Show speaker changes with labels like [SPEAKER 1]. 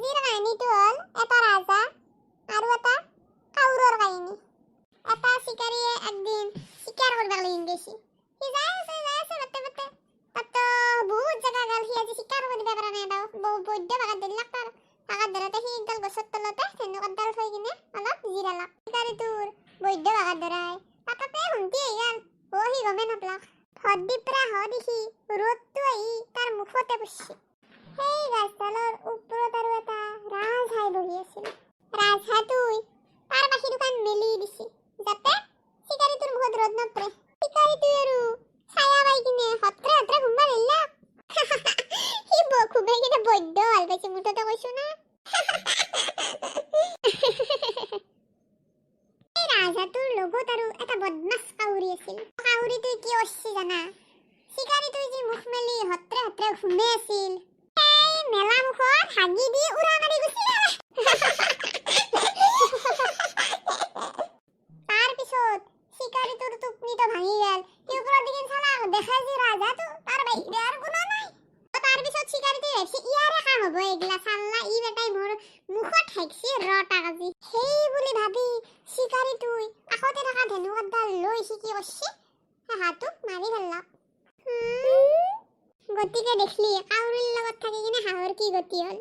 [SPEAKER 1] আজিৰ কাহিনীটো হ'ল এটা ৰাজা আৰু এটা কাউৰৰ কাহিনী। এটা চিকাৰীয়ে একদিন চিকাৰ কৰিব গৈছে। সি যাই আছে বাটে তাতো বহুত জাগা গ'ল। সি আজি চিকাৰ কৰিব পৰা নাই। বৈদ্য ভাগাত ধৰিলাক। তাৰ ভাগাত ধৰোঁতে সি একডাল গছৰ তলতে ধেনুকাতডাল থৈ কিনে অলপ জিৰালাক। চিকাৰীটোৰ বৈদ্য ভাগাত ধৰাই তাতে হুন্তি আহি গ'ল। সি গমেই নাপালাক। ভদ্দিপৰা দেখি ৰ'দটো আহি তাৰ মুখতে পৰিছে। সেই গাছডালৰ ওপৰত আৰু এটা ৰাজহাঁহ বহি আছিল। ৰাজহাঁহটোই তাৰ পাখি দুখন মেলি দিছে যাতে চিকাৰীটোৰ মুখত ৰ'দ নপৰে। চিকাৰীটোৱে আৰু ছায়া পাই কিনে হত্ৰে ঘুমবা ধৰিলাক। সি ঘুমাই কিনে বৈদ্য ভাল পাইছে, মুঠতে কৈছো না। এই ৰাজহাঁহটোৰ লগত আৰু এটা বদমাছ কাউৰী আছিল। কাউৰীটোৱে কি কৰিছে জানা? চিকাৰীটোৱে যি মুখ মেলি হত্ৰে ঘুমাই আছিল, এই মেলা মুখত হাগি দি উৰা মাৰি গুচি গ'ল। তাৰ পিছত চিকাৰীটোৰ টোপনিটো ভাঙি গ'ল। সি ওপৰৰ দিকে চালাক, দেখা যে ৰাজহাঁহটো তাৰ বাহিৰে আৰু কোনো নাই। তাৰ পিছত চিকাৰীটোৱে ভাবিছে ইয়াৰে কাম হ'ব এইগিলা, চাল্লা ই বেটাই মোৰ মুখত হাগছি ৰটা কাজি। সেই বুলি ভাবি চিকাৰীটোৱে কাষতে থকা ধেনুকাতডাল লৈ সি কি কৰিছে, হাঁহটোক মাৰি পেলাক। গতিকে দেখলি কাউৰীৰ লগত থাকি কিনে হাঁহৰ কি গতি হ'ল।